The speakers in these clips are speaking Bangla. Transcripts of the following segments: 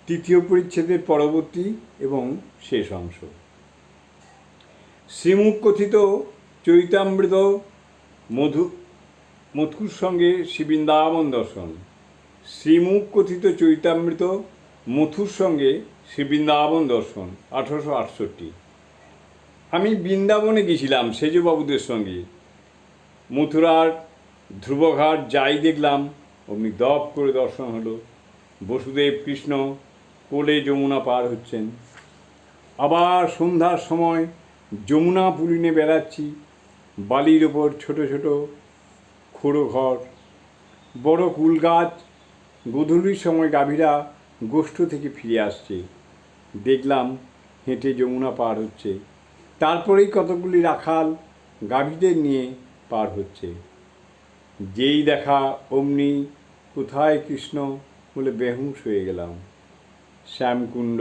তৃতীয় পরিচ্ছেদের পরবর্তী এবং শেষ অংশ। শ্রীমুখ কথিত চরিতামৃত মধুর সঙ্গে শ্রীবৃন্দাবন দর্শন। শ্রীমুখ কথিত চরিতামৃত মথুর সঙ্গে শ্রীবৃন্দাবন দর্শন 1868। আমি বৃন্দাবনে গেছিলাম সেজবাবুদের সঙ্গে। মথুরার ধ্রুবঘাট যাই দেখলাম অমনি দপ করে দর্শন হলো। বসুদেব কৃষ্ণ কোলে যমুনা পার হচ্ছেন। আবার সন্ধ্যার সময় যমুনা পুলিনে বেড়াচ্ছি। বালির ওপর ছোট ছোট খোড়ো ঘর, বড় কুল গাছ। গোধূলির সময় গাভীরা গোষ্ঠ থেকে ফিরে আসছে। দেখলাম হেঁটে যমুনা পার হচ্ছে। তারপরেই কতগুলি রাখাল গাভীদের নিয়ে পার হচ্ছে। যেই দেখা অমনি কোথায় কৃষ্ণ বলে বেহুঁশ হয়ে গেলাম। শ্যামকুণ্ড,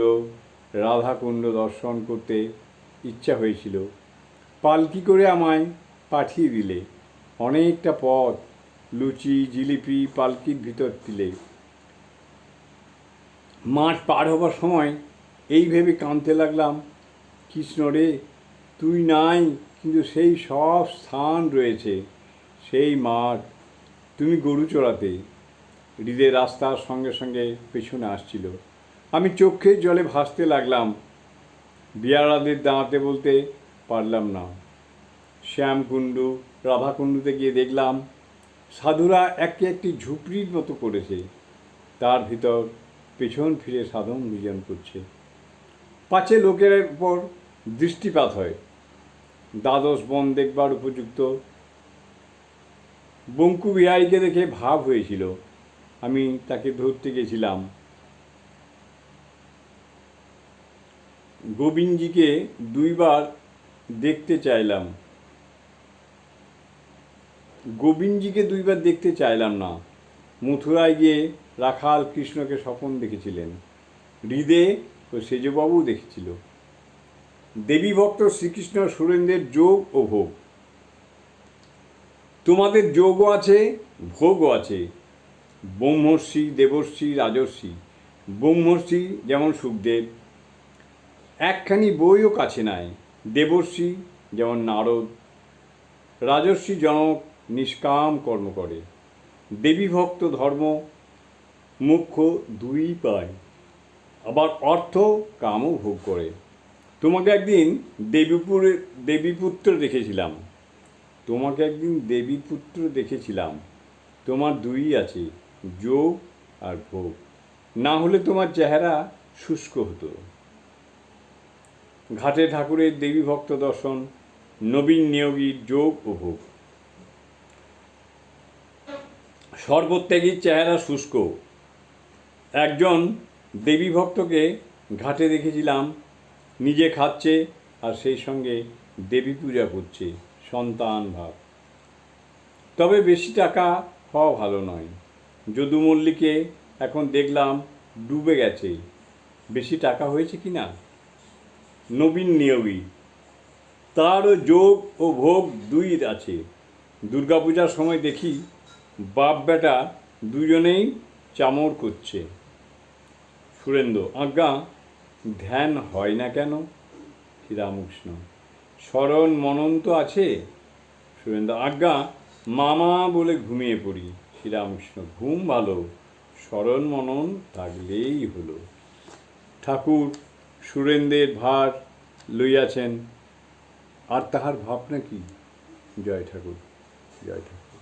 রাধাকুণ্ড দর্শন করতে ইচ্ছা হয়েছিল। পালকি করে আমায় পাঠিয়ে দিলে। অনেকটা পথ, লুচি জিলিপি পালকির ভিতর দিলে। মাঠ পার হবার সময় এই ভেবে কাঁদতে লাগলাম, কৃষ্ণ রে, তুই নাই, কিন্তু সেই সব স্থান রয়েছে, সেই মাঠ। তুমি গরু চড়াতে। হৃদয় রাস্তার সঙ্গে সঙ্গে পেছনে আসছিল। আমি চোখের জলে ভাসতে লাগলাম। বিয়ারাদের দাঁড়াতে বলতে পারলাম না। শ্যামকুণ্ড, রাধাকুণ্ডুতে গিয়ে দেখলাম সাধুরা একে একটি ঝুপড়ির মতো করেছে। তার ভিতর পেছন ফিরে সাধন বিজন করছে। পাছে লোকের উপর দৃষ্টিপাত হয়। দ্বাদশ বন দেখবার উপযুক্ত। বঙ্কু বিহারীকে দেখে ভাব হয়েছিল। আমি তাকে ধরতে গেছিলাম। গোবিন্দজিকে দুইবার দেখতে চাইলাম না। মথুরায় গিয়ে রাখাল কৃষ্ণকে স্বপন দেখেছিলেন। হৃদয়ে ও সেজবাবু দেখেছিল। দেবী ভক্ত শ্রীকৃষ্ণ সুরেন্দ্রের যোগ ও ভোগ। তোমাদের যোগও আছে, ভোগও আছে। ব্রহ্মর্ষি, দেবর্ষি, রাজর্ষি। ব্রহ্মর্ষি যেমন সুখদেব, একখানি বইও কাছে নাই। দেবর্ষি যেমন নারদ। রাজর্ষি জনক নিষ্কাম কর্ম করে। দেবী ভক্ত ধর্ম মোক্ষ দুই পায়, আবার অর্থ কামও ভোগ করে। তোমাকে একদিন দেবীপুত্র দেখেছিলাম। তোমার দুই আছে, যোগ আর ভোগ। না হলে তোমার চেহারা শুষ্ক হতো। ঘাটে ঠাকুরের দেবী ভক্ত দর্শন, নবীন নিয়োগীর যোগ ও ভোগ। সর্বত্যাগীর চেহারা শুষ্ক। একজন দেবী ভক্তকে ঘাটে দেখেছিলাম, নিজে খাচ্ছে আর সেই সঙ্গে দেবী পূজা করছে, সন্তান ভাব। তবে বেশি টাকা হওয়া ভালো নয়। যদু মল্লিকে এখন দেখলাম ডুবে গেছে। বেশি টাকা হয়েছে কি না? নবীন নিয়োগী, তারও যোগ ও ভোগ দুই আছে। দুর্গাপূজার সময় দেখি বাপ বেটা দুজনেই চামর করছে। সুরেন্দ্র, আজ্ঞা, ধ্যান হয় না কেন? শ্রীরামকৃষ্ণ, স্মরণ মনন তো আছে। সুরেন্দ্র, আজ্ঞা, মামা বলে ঘুমিয়ে পড়ি। শ্রীরামকৃষ্ণ, ঘুম ভালো, স্মরণ মনন থাকলেই হলো। ঠাকুর সুরেন্দ্রের ভার লইয়াছেন, আর তাহার ভাবনা কি? জয় ঠাকুর, জয় ঠাকুর।